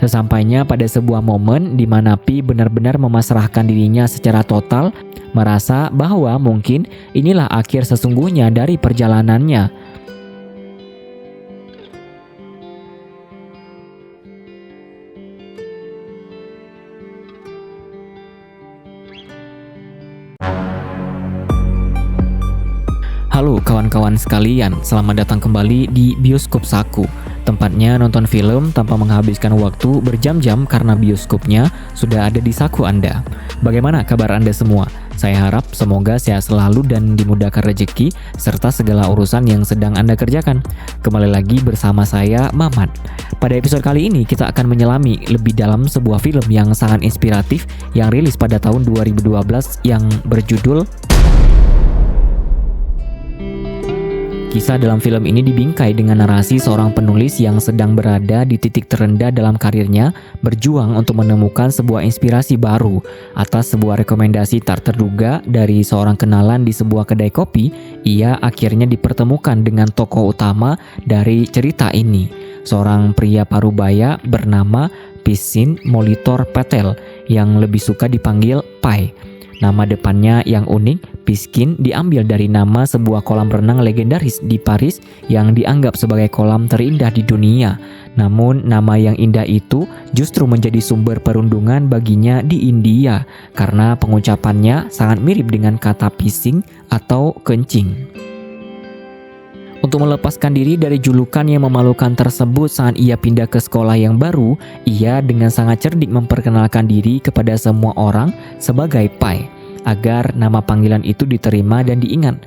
Sesampainya pada sebuah momen di mana Pi benar-benar memasrahkan dirinya secara total, merasa bahwa mungkin inilah akhir sesungguhnya dari perjalanannya. Halo kawan-kawan sekalian, selamat datang kembali di Bioskop Saku. Tempatnya nonton film tanpa menghabiskan waktu berjam-jam karena bioskopnya sudah ada di saku Anda. Bagaimana kabar Anda semua? Saya harap semoga sehat selalu dan dimudahkan rezeki serta segala urusan yang sedang Anda kerjakan. Kembali lagi bersama saya, Mamat. Pada episode kali ini kita akan menyelami lebih dalam sebuah film yang sangat inspiratif yang rilis pada tahun 2012 yang berjudul. Kisah dalam film ini dibingkai dengan narasi seorang penulis yang sedang berada di titik terendah dalam karirnya, berjuang untuk menemukan sebuah inspirasi baru. Atas sebuah rekomendasi tak terduga dari seorang kenalan di sebuah kedai kopi, ia akhirnya dipertemukan dengan tokoh utama dari cerita ini. Seorang pria parubaya bernama Piscin Molitor Patel yang lebih suka dipanggil Pai. Nama depannya yang unik, Piscin, diambil dari nama sebuah kolam renang legendaris di Paris yang dianggap sebagai kolam terindah di dunia. Namun nama yang indah itu justru menjadi sumber perundungan baginya di India karena pengucapannya sangat mirip dengan kata pising atau kencing. Untuk melepaskan diri dari julukan yang memalukan tersebut saat ia pindah ke sekolah yang baru, ia dengan sangat cerdik memperkenalkan diri kepada semua orang sebagai Pai, agar nama panggilan itu diterima dan diingat.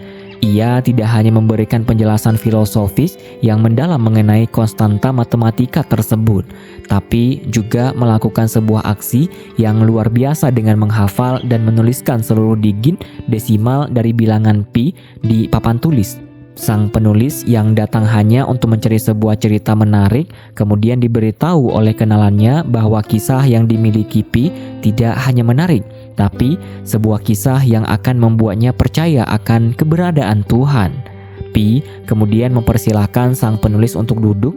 Ia tidak hanya memberikan penjelasan filosofis yang mendalam mengenai konstanta matematika tersebut, tapi juga melakukan sebuah aksi yang luar biasa dengan menghafal dan menuliskan seluruh digit desimal dari bilangan pi di papan tulis. Sang penulis yang datang hanya untuk mencari sebuah cerita menarik, kemudian diberitahu oleh kenalannya bahwa kisah yang dimiliki Pi tidak hanya menarik, tapi sebuah kisah yang akan membuatnya percaya akan keberadaan Tuhan. Pi kemudian mempersilahkan sang penulis untuk duduk,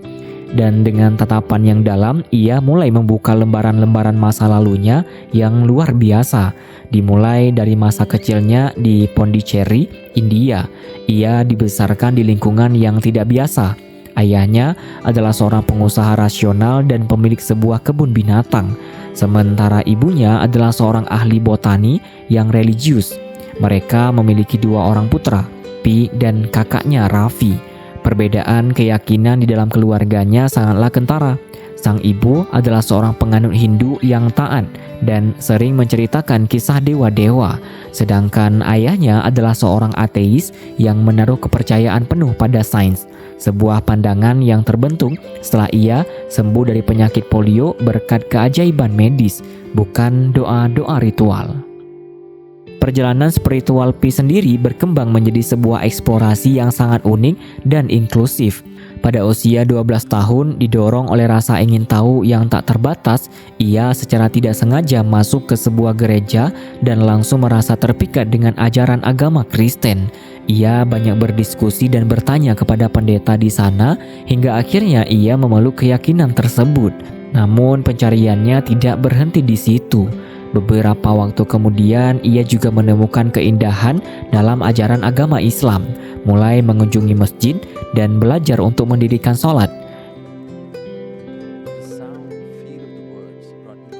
dan dengan tatapan yang dalam ia mulai membuka lembaran-lembaran masa lalunya yang luar biasa. Dimulai dari masa kecilnya di Pondicherry, India. Ia dibesarkan di lingkungan yang tidak biasa. Ayahnya adalah seorang pengusaha rasional dan pemilik sebuah kebun binatang, sementara ibunya adalah seorang ahli botani yang religius. Mereka memiliki dua orang putra, Pi dan kakaknya Raffi. Perbedaan keyakinan di dalam keluarganya sangatlah kentara. Sang ibu adalah seorang penganut Hindu yang taat dan sering menceritakan kisah dewa-dewa, sedangkan ayahnya adalah seorang ateis yang menaruh kepercayaan penuh pada sains, sebuah pandangan yang terbentuk setelah ia sembuh dari penyakit polio berkat keajaiban medis, bukan doa-doa ritual. Perjalanan spiritual Pi sendiri berkembang menjadi sebuah eksplorasi yang sangat unik dan inklusif. Pada usia 12 tahun, didorong oleh rasa ingin tahu yang tak terbatas, ia secara tidak sengaja masuk ke sebuah gereja dan langsung merasa terpikat dengan ajaran agama Kristen. Ia banyak berdiskusi dan bertanya kepada pendeta di sana, hingga akhirnya ia memeluk keyakinan tersebut. Namun pencariannya tidak berhenti di situ. Beberapa waktu kemudian ia juga menemukan keindahan dalam ajaran agama Islam, mulai mengunjungi masjid dan belajar untuk mendirikan sholat.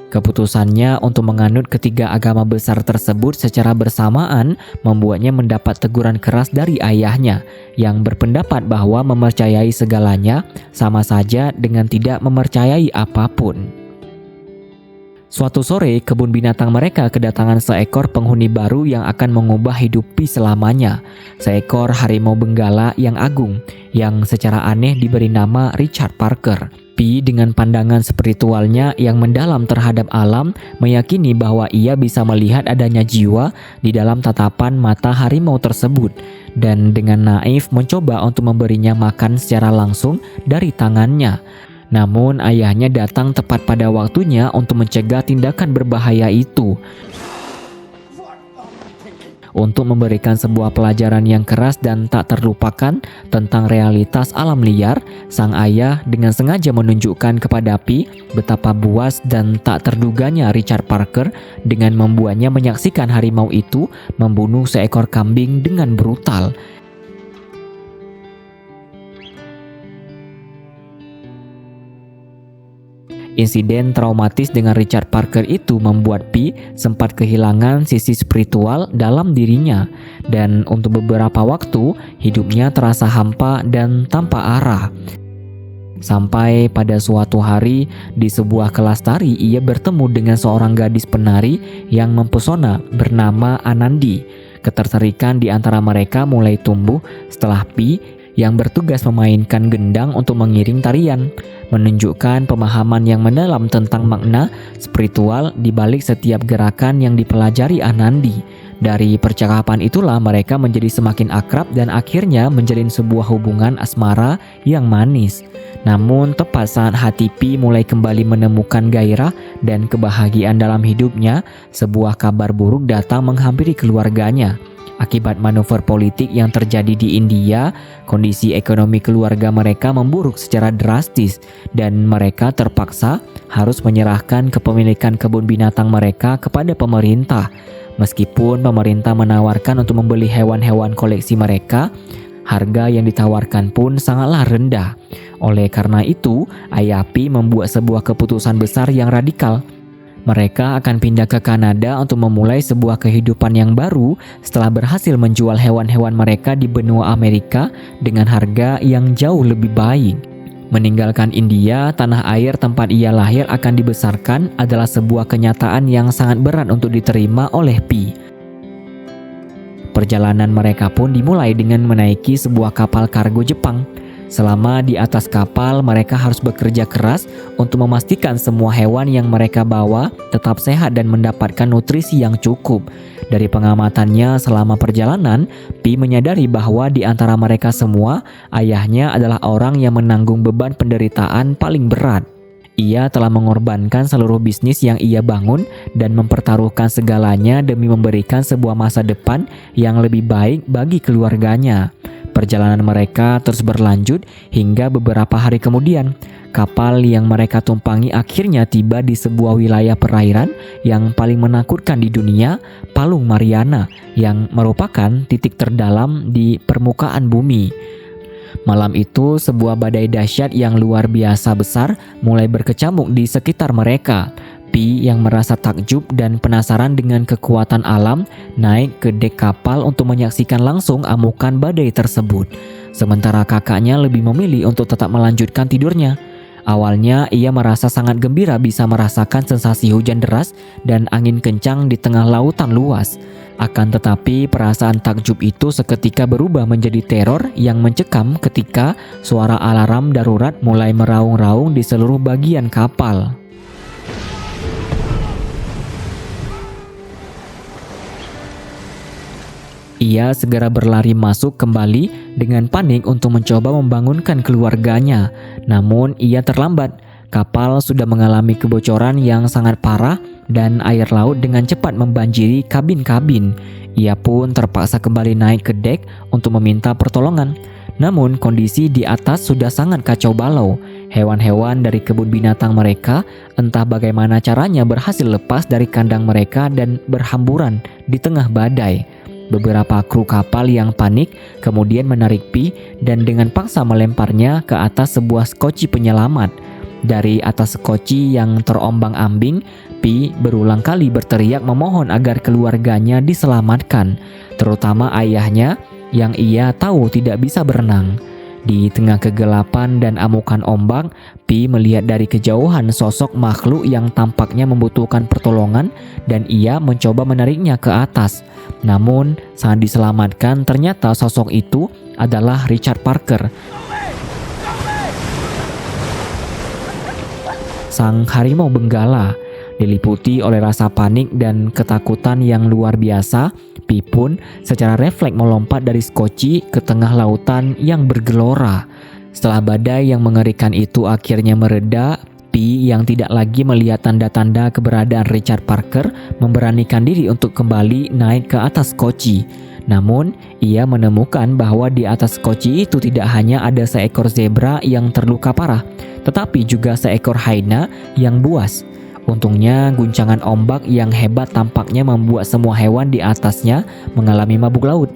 Keputusannya untuk menganut ketiga agama besar tersebut secara bersamaan membuatnya mendapat teguran keras dari ayahnya yang berpendapat bahwa mempercayai segalanya sama saja dengan tidak mempercayai apapun. Suatu sore, kebun binatang mereka kedatangan seekor penghuni baru yang akan mengubah hidup Pi selamanya. Seekor harimau benggala yang agung, yang secara aneh diberi nama Richard Parker. Pi dengan pandangan spiritualnya yang mendalam terhadap alam, meyakini bahwa ia bisa melihat adanya jiwa di dalam tatapan mata harimau tersebut, dan dengan naif mencoba untuk memberinya makan secara langsung dari tangannya. Namun ayahnya datang tepat pada waktunya untuk mencegah tindakan berbahaya itu. untuk memberikan sebuah pelajaran yang keras dan tak terlupakan tentang realitas alam liar. Sang ayah dengan sengaja menunjukkan kepada Pi betapa buas dan tak terduganya Richard Parker dengan membuatnya menyaksikan harimau itu membunuh seekor kambing dengan brutal. Insiden traumatis dengan Richard Parker itu membuat Pi sempat kehilangan sisi spiritual dalam dirinya, dan untuk beberapa waktu hidupnya terasa hampa dan tanpa arah. Sampai pada suatu hari di sebuah kelas tari ia bertemu dengan seorang gadis penari yang mempesona bernama Anandi. Ketertarikan di antara mereka mulai tumbuh setelah Pi yang bertugas memainkan gendang untuk mengiring tarian, menunjukkan pemahaman yang mendalam tentang makna spiritual di balik setiap gerakan yang dipelajari Anandi. Dari percakapan itulah mereka menjadi semakin akrab dan akhirnya menjalin sebuah hubungan asmara yang manis. Namun tepat saat hati Pi mulai kembali menemukan gairah dan kebahagiaan dalam hidupnya, sebuah kabar buruk datang menghampiri keluarganya. Akibat manuver politik yang terjadi di India, kondisi ekonomi keluarga mereka memburuk secara drastis dan mereka terpaksa harus menyerahkan kepemilikan kebun binatang mereka kepada pemerintah. Meskipun pemerintah menawarkan untuk membeli hewan-hewan koleksi mereka, harga yang ditawarkan pun sangatlah rendah. Oleh karena itu, ayah Pi membuat sebuah keputusan besar yang radikal. Mereka akan pindah ke Kanada untuk memulai sebuah kehidupan yang baru setelah berhasil menjual hewan-hewan mereka di benua Amerika dengan harga yang jauh lebih baik. Meninggalkan India, tanah air tempat ia lahir akan dibesarkan adalah sebuah kenyataan yang sangat berat untuk diterima oleh Pi. Perjalanan mereka pun dimulai dengan menaiki sebuah kapal kargo Jepang. Selama di atas kapal, mereka harus bekerja keras untuk memastikan semua hewan yang mereka bawa tetap sehat dan mendapatkan nutrisi yang cukup. Dari pengamatannya selama perjalanan, Pi menyadari bahwa di antara mereka semua, ayahnya adalah orang yang menanggung beban penderitaan paling berat. Ia telah mengorbankan seluruh bisnis yang ia bangun dan mempertaruhkan segalanya demi memberikan sebuah masa depan yang lebih baik bagi keluarganya. Perjalanan mereka terus berlanjut hingga beberapa hari kemudian. Kapal yang mereka tumpangi akhirnya tiba di sebuah wilayah perairan yang paling menakutkan di dunia, Palung Mariana, yang merupakan titik terdalam di permukaan bumi. Malam itu, sebuah badai dahsyat yang luar biasa besar mulai berkecamuk di sekitar mereka. Pi yang merasa takjub dan penasaran dengan kekuatan alam naik ke dek kapal untuk menyaksikan langsung amukan badai tersebut. Sementara kakaknya lebih memilih untuk tetap melanjutkan tidurnya. Awalnya ia merasa sangat gembira bisa merasakan sensasi hujan deras dan angin kencang di tengah lautan luas. Akan tetapi perasaan takjub itu seketika berubah menjadi teror yang mencekam ketika suara alarm darurat mulai meraung-raung di seluruh bagian kapal. Ia segera berlari masuk kembali dengan panik untuk mencoba membangunkan keluarganya. Namun ia terlambat. Kapal sudah mengalami kebocoran yang sangat parah dan air laut dengan cepat membanjiri kabin-kabin. Ia pun terpaksa kembali naik ke dek untuk meminta pertolongan. Namun kondisi di atas sudah sangat kacau balau. Hewan-hewan dari kebun binatang mereka entah bagaimana caranya berhasil lepas dari kandang mereka dan berhamburan di tengah badai. Beberapa kru kapal yang panik kemudian menarik Pi dan dengan paksa melemparnya ke atas sebuah skoci penyelamat. Dari atas skoci yang terombang-ambing, Pi berulang kali berteriak memohon agar keluarganya diselamatkan, terutama ayahnya yang ia tahu tidak bisa berenang. Di tengah kegelapan dan amukan ombak, Pi melihat dari kejauhan sosok makhluk yang tampaknya membutuhkan pertolongan dan ia mencoba menariknya ke atas. Namun, saat diselamatkan ternyata sosok itu adalah Richard Parker. Sang harimau benggala. Diliputi oleh rasa panik dan ketakutan yang luar biasa, Pi pun secara refleks melompat dari skoci ke tengah lautan yang bergelora. Setelah badai yang mengerikan itu akhirnya mereda, Pi Pi yang tidak lagi melihat tanda-tanda keberadaan Richard Parker memberanikan diri untuk kembali naik ke atas koci. Namun, ia menemukan bahwa di atas koci itu tidak hanya ada seekor zebra yang terluka parah, tetapi juga seekor hyena yang buas. Untungnya, guncangan ombak yang hebat tampaknya membuat semua hewan di atasnya mengalami mabuk laut.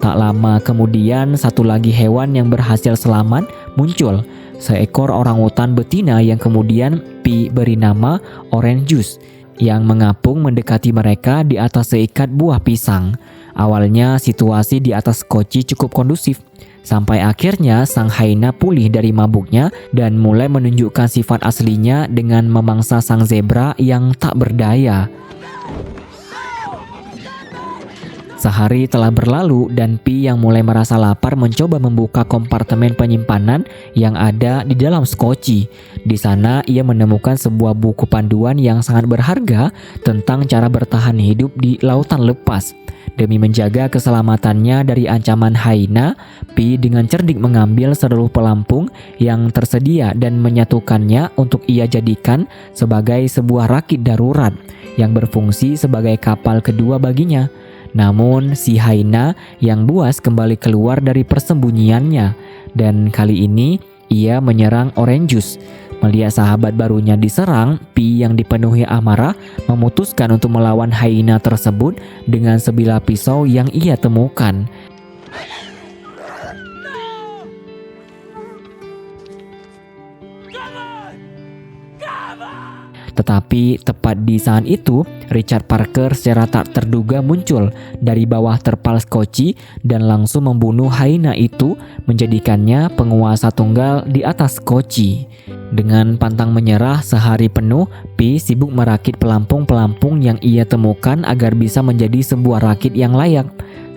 Tak lama kemudian, satu lagi hewan yang berhasil selamat muncul, seekor orangutan betina yang kemudian Pi beri nama Orange Juice, yang mengapung mendekati mereka di atas seikat buah pisang. Awalnya situasi di atas koci cukup kondusif, sampai akhirnya sang hyena pulih dari mabuknya dan mulai menunjukkan sifat aslinya dengan memangsa sang zebra yang tak berdaya. Sehari telah berlalu dan Pi yang mulai merasa lapar mencoba membuka kompartemen penyimpanan yang ada di dalam skoci. Di sana ia menemukan sebuah buku panduan yang sangat berharga tentang cara bertahan hidup di lautan lepas. Demi menjaga keselamatannya dari ancaman hyena, Pi dengan cerdik mengambil seluruh pelampung yang tersedia dan menyatukannya untuk ia jadikan sebagai sebuah rakit darurat yang berfungsi sebagai kapal kedua baginya. Namun si hyena yang buas kembali keluar dari persembunyiannya dan kali ini ia menyerang Orange Juice. Melihat sahabat barunya diserang, Pi yang dipenuhi amarah memutuskan untuk melawan hyena tersebut dengan sebilah pisau yang ia temukan. Tetapi tepat di saat itu, Richard Parker secara tak terduga muncul dari bawah terpal skoci dan langsung membunuh hyena itu, menjadikannya penguasa tunggal di atas koci. Dengan pantang menyerah sehari penuh, Pi sibuk merakit pelampung-pelampung yang ia temukan agar bisa menjadi sebuah rakit yang layak.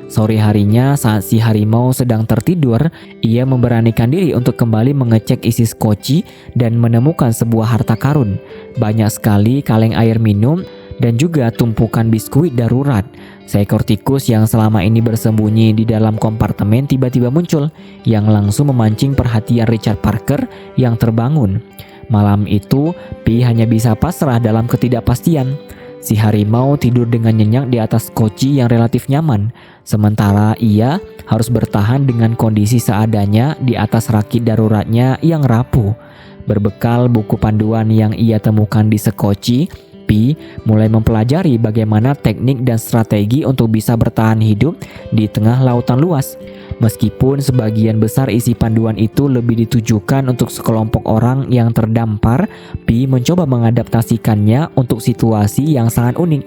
Sore harinya saat si harimau sedang tertidur, ia memberanikan diri untuk kembali mengecek isi skoci dan menemukan sebuah harta karun. Banyak sekali kaleng air minum dan juga tumpukan biskuit darurat. Seekor tikus yang selama ini bersembunyi di dalam kompartemen tiba-tiba muncul, yang langsung memancing perhatian Richard Parker yang terbangun. Malam itu, Pi hanya bisa pasrah dalam ketidakpastian. Si harimau tidur dengan nyenyak di atas koci yang relatif nyaman, sementara ia harus bertahan dengan kondisi seadanya di atas rakit daruratnya yang rapuh. Berbekal buku panduan yang ia temukan di sekoci, Pi mulai mempelajari bagaimana teknik dan strategi untuk bisa bertahan hidup di tengah lautan luas. Meskipun sebagian besar isi panduan itu lebih ditujukan untuk sekelompok orang yang terdampar, Pi mencoba mengadaptasikannya untuk situasi yang sangat unik.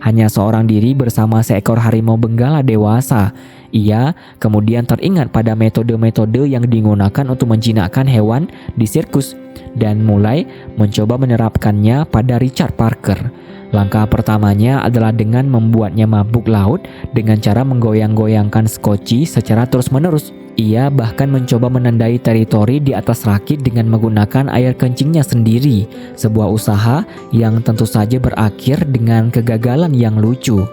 Hanya seorang diri bersama seekor harimau benggala dewasa. Ia kemudian teringat pada metode-metode yang digunakan untuk menjinakkan hewan di sirkus dan mulai mencoba menerapkannya pada Richard Parker. Langkah pertamanya adalah dengan membuatnya mabuk laut dengan cara menggoyang-goyangkan skoci secara terus-menerus. Ia bahkan mencoba menandai teritori di atas rakit dengan menggunakan air kencingnya sendiri, sebuah usaha yang tentu saja berakhir dengan kegagalan yang lucu.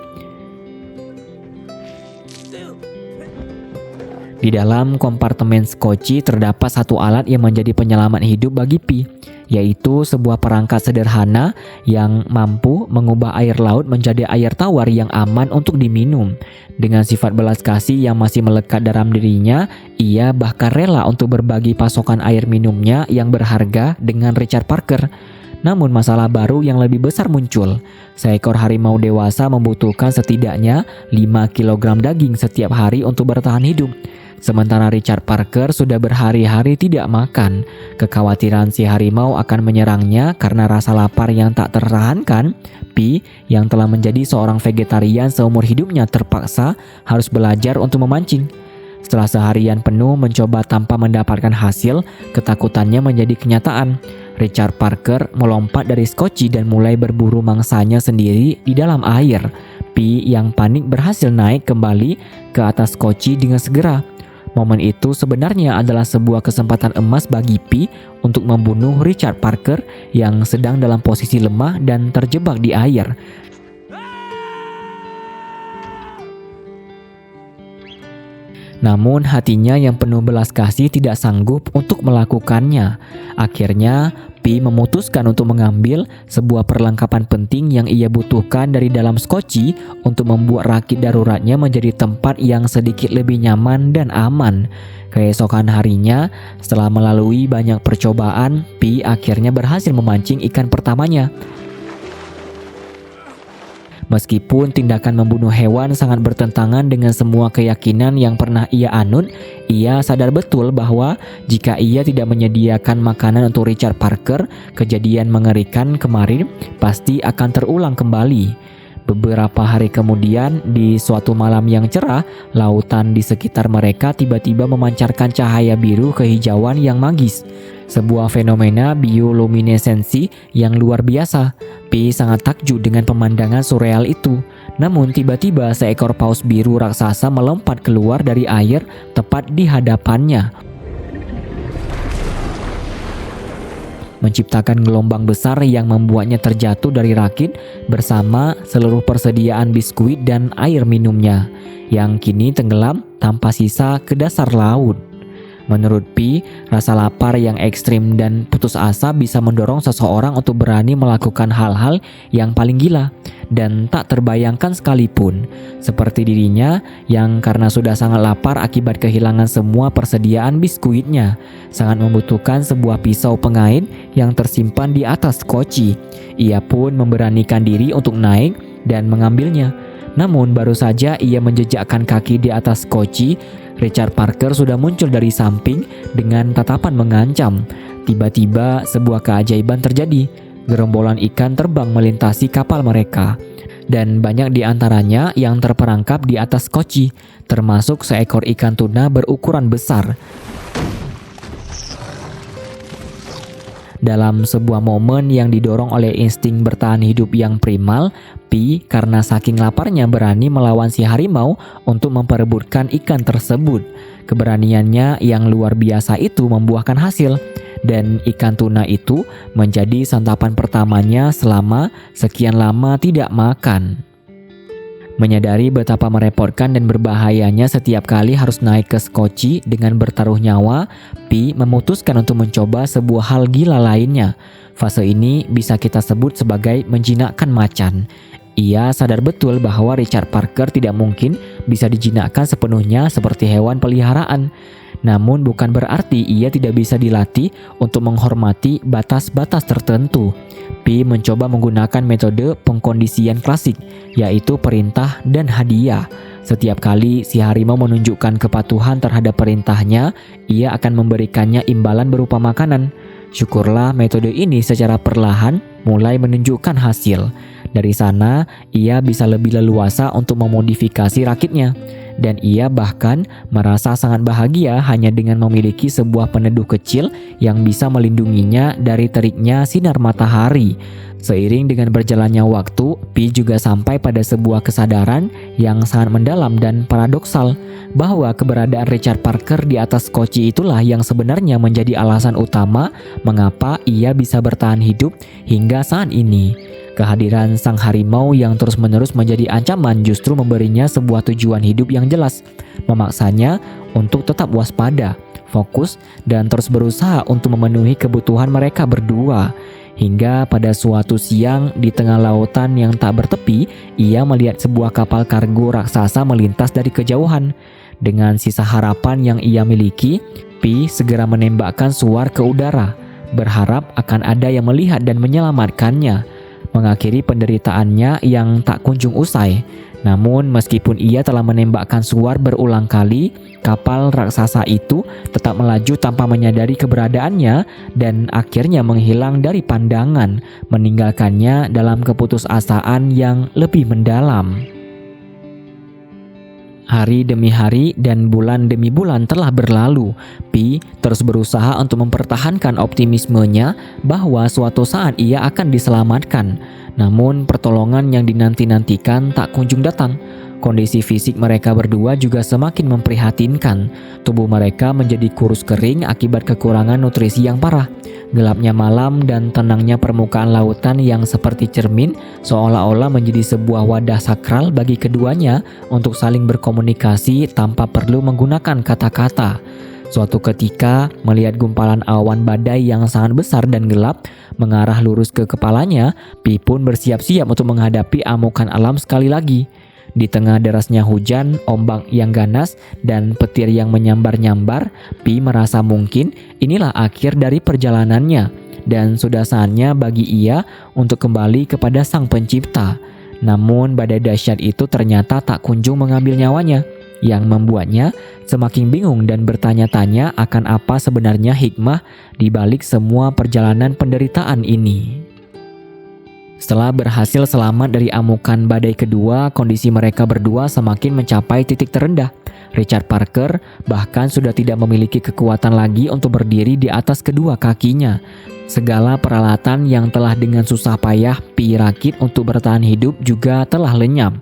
Di dalam kompartemen skoci terdapat satu alat yang menjadi penyelamat hidup bagi Pi, yaitu sebuah perangkat sederhana yang mampu mengubah air laut menjadi air tawar yang aman untuk diminum. Dengan sifat belas kasih yang masih melekat dalam dirinya, ia bahkan rela untuk berbagi pasokan air minumnya yang berharga dengan Richard Parker. Namun masalah baru yang lebih besar muncul. Seekor harimau dewasa membutuhkan setidaknya 5 kg daging setiap hari untuk bertahan hidup. Sementara Richard Parker sudah berhari-hari tidak makan. Kekhawatiran si harimau akan menyerangnya karena rasa lapar yang tak tertahankan, Pi yang telah menjadi seorang vegetarian seumur hidupnya terpaksa harus belajar untuk memancing. Setelah seharian penuh mencoba tanpa mendapatkan hasil, ketakutannya menjadi kenyataan. Richard Parker melompat dari skoci dan mulai berburu mangsanya sendiri di dalam air. Pi yang panik berhasil naik kembali ke atas skoci dengan segera. Momen itu sebenarnya adalah sebuah kesempatan emas bagi Pi untuk membunuh Richard Parker yang sedang dalam posisi lemah dan terjebak di air. Namun hatinya yang penuh belas kasih tidak sanggup untuk melakukannya. Akhirnya Pi Pi memutuskan untuk mengambil sebuah perlengkapan penting yang ia butuhkan dari dalam skoci untuk membuat rakit daruratnya menjadi tempat yang sedikit lebih nyaman dan aman. Keesokan harinya, setelah melalui banyak percobaan, Pi akhirnya berhasil memancing ikan pertamanya. Meskipun tindakan membunuh hewan sangat bertentangan dengan semua keyakinan yang pernah ia anut, ia sadar betul bahwa jika ia tidak menyediakan makanan untuk Richard Parker, kejadian mengerikan kemarin pasti akan terulang kembali. Beberapa hari kemudian, di suatu malam yang cerah, lautan di sekitar mereka tiba-tiba memancarkan cahaya biru kehijauan yang magis. Sebuah fenomena bioluminesensi yang luar biasa. Pi sangat takjub dengan pemandangan surreal itu. Namun tiba-tiba seekor paus biru raksasa melompat keluar dari air tepat di hadapannya, menciptakan gelombang besar yang membuatnya terjatuh dari rakit bersama seluruh persediaan biskuit dan air minumnya, yang kini tenggelam tanpa sisa ke dasar laut. Menurut Pi, rasa lapar yang ekstrim dan putus asa bisa mendorong seseorang untuk berani melakukan hal-hal yang paling gila dan tak terbayangkan sekalipun. Seperti dirinya yang karena sudah sangat lapar akibat kehilangan semua persediaan biskuitnya, sangat membutuhkan sebuah pisau pengait yang tersimpan di atas skoci. Ia pun memberanikan diri untuk naik dan mengambilnya. Namun baru saja ia menjejakkan kaki di atas skoci, Richard Parker sudah muncul dari samping dengan tatapan mengancam. Tiba-tiba sebuah keajaiban terjadi. Gerombolan ikan terbang melintasi kapal mereka, dan banyak di antaranya yang terperangkap di atas skoci, termasuk seekor ikan tuna berukuran besar. Dalam sebuah momen yang didorong oleh insting bertahan hidup yang primal, Pi karena saking laparnya berani melawan si harimau untuk memperebutkan ikan tersebut. Keberaniannya yang luar biasa itu membuahkan hasil, dan ikan tuna itu menjadi santapan pertamanya selama sekian lama tidak makan. Menyadari betapa merepotkan dan berbahayanya setiap kali harus naik ke skoci dengan bertaruh nyawa, Pi memutuskan untuk mencoba sebuah hal gila lainnya. Fase ini bisa kita sebut sebagai menjinakkan macan. Ia sadar betul bahwa Richard Parker tidak mungkin bisa dijinakkan sepenuhnya seperti hewan peliharaan. Namun bukan berarti ia tidak bisa dilatih untuk menghormati batas-batas tertentu. Pi mencoba menggunakan metode pengkondisian klasik, yaitu perintah dan hadiah. Setiap kali si harimau menunjukkan kepatuhan terhadap perintahnya, ia akan memberikannya imbalan berupa makanan. Syukurlah metode ini secara perlahan mulai menunjukkan hasil. Dari sana, ia bisa lebih leluasa untuk memodifikasi rakitnya. Dan ia bahkan merasa sangat bahagia hanya dengan memiliki sebuah peneduh kecil yang bisa melindunginya dari teriknya sinar matahari. Seiring dengan berjalannya waktu, Pi juga sampai pada sebuah kesadaran yang sangat mendalam dan paradoksal, bahwa keberadaan Richard Parker di atas skoci itulah yang sebenarnya menjadi alasan utama mengapa ia bisa bertahan hidup hingga saat ini. Kehadiran sang harimau yang terus-menerus menjadi ancaman justru memberinya sebuah tujuan hidup yang jelas, memaksanya untuk tetap waspada, fokus, dan terus berusaha untuk memenuhi kebutuhan mereka berdua. Hingga pada suatu siang di tengah lautan yang tak bertepi, ia melihat sebuah kapal kargo raksasa melintas dari kejauhan. Dengan sisa harapan yang ia miliki, Pi segera menembakkan suar ke udara, berharap akan ada yang melihat dan menyelamatkannya, mengakhiri penderitaannya yang tak kunjung usai. Namun meskipun ia telah menembakkan suar berulang kali, kapal raksasa itu tetap melaju tanpa menyadari keberadaannya dan akhirnya menghilang dari pandangan, meninggalkannya dalam keputusasaan yang lebih mendalam. Hari demi hari dan bulan demi bulan telah berlalu. Pi terus berusaha untuk mempertahankan optimismenya bahwa suatu saat ia akan diselamatkan. Namun pertolongan yang dinanti-nantikan tak kunjung datang. Kondisi fisik mereka berdua juga semakin memprihatinkan. Tubuh mereka menjadi kurus kering akibat kekurangan nutrisi yang parah. Gelapnya malam dan tenangnya permukaan lautan yang seperti cermin seolah-olah menjadi sebuah wadah sakral bagi keduanya untuk saling berkomunikasi tanpa perlu menggunakan kata-kata. Suatu ketika, melihat gumpalan awan badai yang sangat besar dan gelap mengarah lurus ke kepalanya, Pi pun bersiap-siap untuk menghadapi amukan alam sekali lagi. Di tengah derasnya hujan, ombak yang ganas, dan petir yang menyambar-nyambar, Pi merasa mungkin inilah akhir dari perjalanannya, dan sudah saatnya bagi ia untuk kembali kepada Sang Pencipta. Namun badai dahsyat itu ternyata tak kunjung mengambil nyawanya, yang membuatnya semakin bingung dan bertanya-tanya akan apa sebenarnya hikmah di balik semua perjalanan penderitaan ini. Setelah berhasil selamat dari amukan badai kedua, kondisi mereka berdua semakin mencapai titik terendah. Richard Parker bahkan sudah tidak memiliki kekuatan lagi untuk berdiri di atas kedua kakinya. Segala peralatan yang telah dengan susah payah Pi rakit untuk bertahan hidup juga telah lenyap.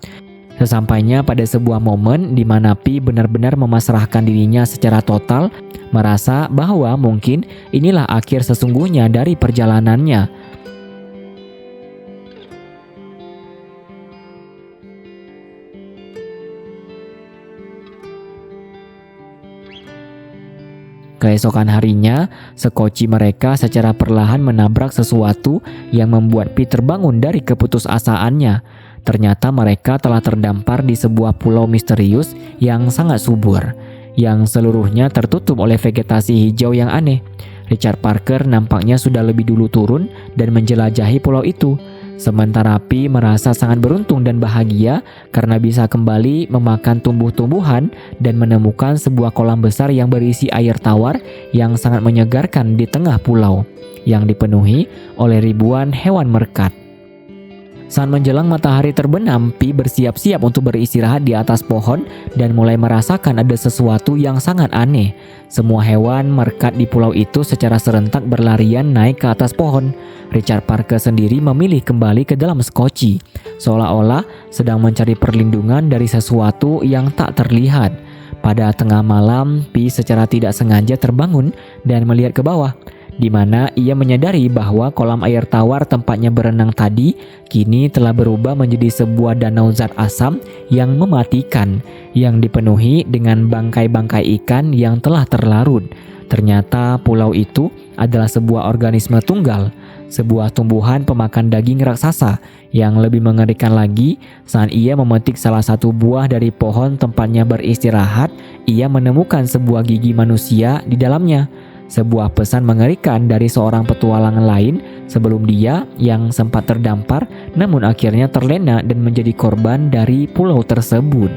Sesampainya pada sebuah momen di mana Pi benar-benar memasrahkan dirinya secara total, merasa bahwa mungkin inilah akhir sesungguhnya dari perjalanannya. Keesokan harinya, sekoci mereka secara perlahan menabrak sesuatu yang membuat Pi terbangun dari keputusasaannya. Ternyata mereka telah terdampar di sebuah pulau misterius yang sangat subur, yang seluruhnya tertutup oleh vegetasi hijau yang aneh. Richard Parker nampaknya sudah lebih dulu turun dan menjelajahi pulau itu. Sementara Pi merasa sangat beruntung dan bahagia karena bisa kembali memakan tumbuh-tumbuhan dan menemukan sebuah kolam besar yang berisi air tawar yang sangat menyegarkan di tengah pulau, yang dipenuhi oleh ribuan hewan meerkat. Saat menjelang matahari terbenam, Pi bersiap-siap untuk beristirahat di atas pohon dan mulai merasakan ada sesuatu yang sangat aneh. Semua hewan meerkat di pulau itu secara serentak berlarian naik ke atas pohon. Richard Parker sendiri memilih kembali ke dalam skoci, seolah-olah sedang mencari perlindungan dari sesuatu yang tak terlihat. Pada tengah malam, Pi secara tidak sengaja terbangun dan melihat ke bawah, di mana ia menyadari bahwa kolam air tawar tempatnya berenang tadi kini telah berubah menjadi sebuah danau zat asam yang mematikan, yang dipenuhi dengan bangkai-bangkai ikan yang telah terlarut. Ternyata pulau itu adalah sebuah organisme tunggal, sebuah tumbuhan pemakan daging raksasa. Yang lebih mengerikan lagi, saat ia memetik salah satu buah dari pohon tempatnya beristirahat, ia menemukan sebuah gigi manusia di dalamnya. Sebuah pesan mengerikan dari seorang petualangan lain sebelum dia yang sempat terdampar namun akhirnya terlena dan menjadi korban dari pulau tersebut.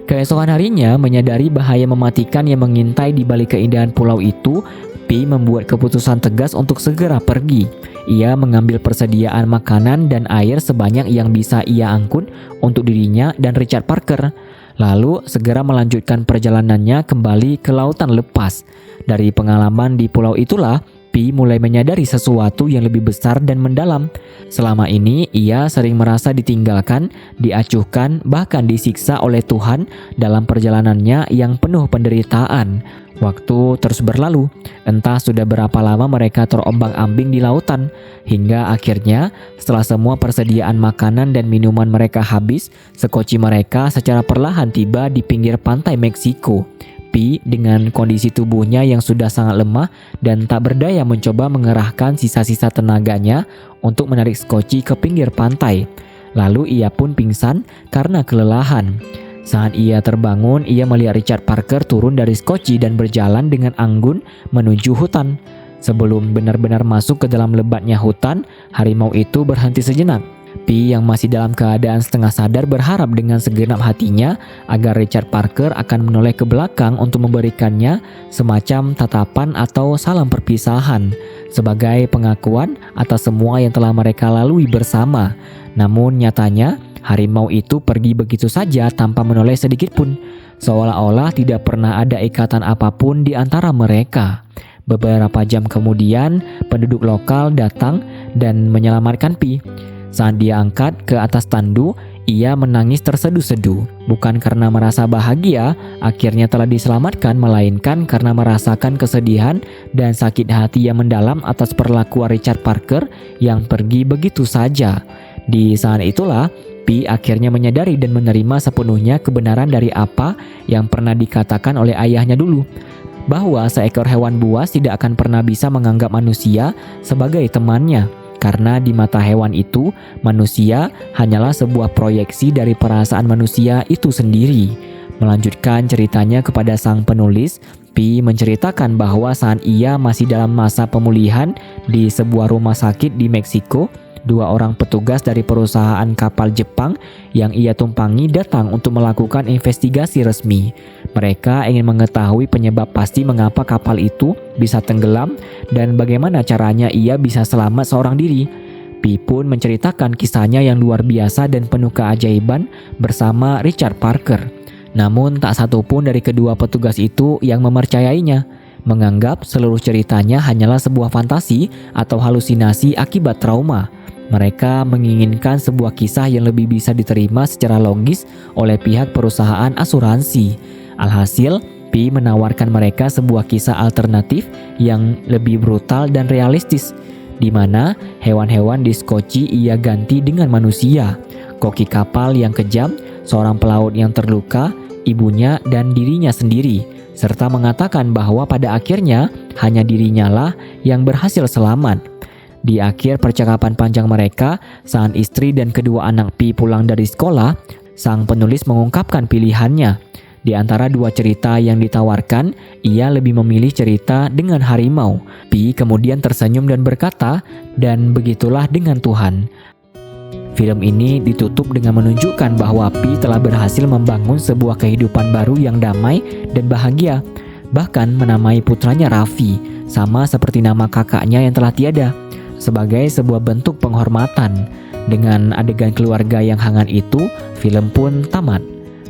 Keesokan harinya, menyadari bahaya mematikan yang mengintai di balik keindahan pulau itu, Pi membuat keputusan tegas untuk segera pergi. Ia mengambil persediaan makanan dan air sebanyak yang bisa ia angkut untuk dirinya dan Richard Parker. Lalu segera melanjutkan perjalanannya kembali ke lautan lepas. Dari pengalaman di pulau itulah, Pi mulai menyadari sesuatu yang lebih besar dan mendalam. Selama ini ia sering merasa ditinggalkan, diacuhkan, bahkan disiksa oleh Tuhan dalam perjalanannya yang penuh penderitaan. Waktu terus berlalu, entah sudah berapa lama mereka terombang-ambing di lautan, hingga akhirnya setelah semua persediaan makanan dan minuman mereka habis, sekoci mereka secara perlahan tiba di pinggir pantai Meksiko. Pi dengan kondisi tubuhnya yang sudah sangat lemah dan tak berdaya mencoba mengerahkan sisa-sisa tenaganya untuk menarik sekoci ke pinggir pantai. Lalu ia pun pingsan karena kelelahan. Saat ia terbangun, ia melihat Richard Parker turun dari skoci dan berjalan dengan anggun menuju hutan. Sebelum benar-benar masuk ke dalam lebatnya hutan, harimau itu berhenti sejenak. Pi yang masih dalam keadaan setengah sadar berharap dengan segenap hatinya agar Richard Parker akan menoleh ke belakang untuk memberikannya semacam tatapan atau salam perpisahan sebagai pengakuan atas semua yang telah mereka lalui bersama. Namun nyatanya, harimau itu pergi begitu saja tanpa menoleh sedikit pun, seolah-olah tidak pernah ada ikatan apapun di antara mereka. Beberapa jam kemudian, penduduk lokal datang dan menyelamatkan Pi. Saat dia angkat ke atas tandu, ia menangis terseduh-seduh. Bukan karena merasa bahagia akhirnya telah diselamatkan, melainkan karena merasakan kesedihan dan sakit hati yang mendalam atas perlakuan Richard Parker yang pergi begitu saja. Di saat itulah, Pi akhirnya menyadari dan menerima sepenuhnya kebenaran dari apa yang pernah dikatakan oleh ayahnya dulu, bahwa seekor hewan buas tidak akan pernah bisa menganggap manusia sebagai temannya, karena di mata hewan itu, manusia hanyalah sebuah proyeksi dari perasaan manusia itu sendiri. Melanjutkan ceritanya kepada sang penulis, Pi menceritakan bahwa saat ia masih dalam masa pemulihan di sebuah rumah sakit di Meksiko, 2 orang petugas dari perusahaan kapal Jepang yang ia tumpangi datang untuk melakukan investigasi resmi. Mereka ingin mengetahui penyebab pasti mengapa kapal itu bisa tenggelam dan bagaimana caranya ia bisa selamat seorang diri. Pi pun menceritakan kisahnya yang luar biasa dan penuh keajaiban bersama Richard Parker. Namun tak satu pun dari kedua petugas itu yang mempercayainya, menganggap seluruh ceritanya hanyalah sebuah fantasi atau halusinasi akibat trauma. Mereka menginginkan sebuah kisah yang lebih bisa diterima secara logis oleh pihak perusahaan asuransi. Alhasil, Pi menawarkan mereka sebuah kisah alternatif yang lebih brutal dan realistis, di mana hewan-hewan diskoci ia ganti dengan manusia, koki kapal yang kejam, seorang pelaut yang terluka, ibunya dan dirinya sendiri, serta mengatakan bahwa pada akhirnya hanya dirinya lah yang berhasil selamat. Di akhir percakapan panjang mereka, saat istri dan kedua anak Pi pulang dari sekolah, sang penulis mengungkapkan pilihannya. Di antara 2 cerita yang ditawarkan, ia lebih memilih cerita dengan harimau. Pi kemudian tersenyum dan berkata, "Dan begitulah dengan Tuhan." Film ini ditutup dengan menunjukkan bahwa Pi telah berhasil membangun sebuah kehidupan baru yang damai dan bahagia. Bahkan menamai putranya Raffi, sama seperti nama kakaknya yang telah tiada, sebagai sebuah bentuk penghormatan. Dengan adegan keluarga yang hangat itu, film pun tamat.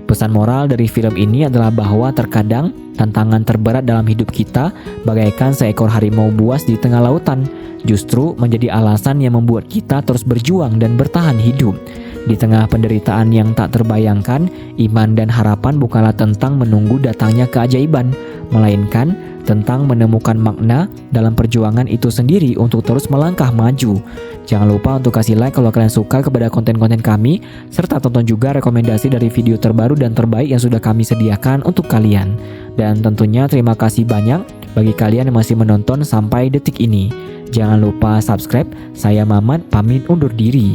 Pesan moral dari film ini adalah bahwa terkadang tantangan terberat dalam hidup kita, bagaikan seekor harimau buas di tengah lautan, justru menjadi alasan yang membuat kita terus berjuang dan bertahan hidup. Di tengah penderitaan yang tak terbayangkan, iman dan harapan bukanlah tentang menunggu datangnya keajaiban, melainkan tentang menemukan makna dalam perjuangan itu sendiri untuk terus melangkah maju. Jangan lupa untuk kasih like kalau kalian suka kepada konten-konten kami, serta tonton juga rekomendasi dari video terbaru dan terbaik yang sudah kami sediakan untuk kalian. Dan tentunya terima kasih banyak bagi kalian yang masih menonton sampai detik ini. Jangan lupa subscribe. Saya Mamat pamit undur diri.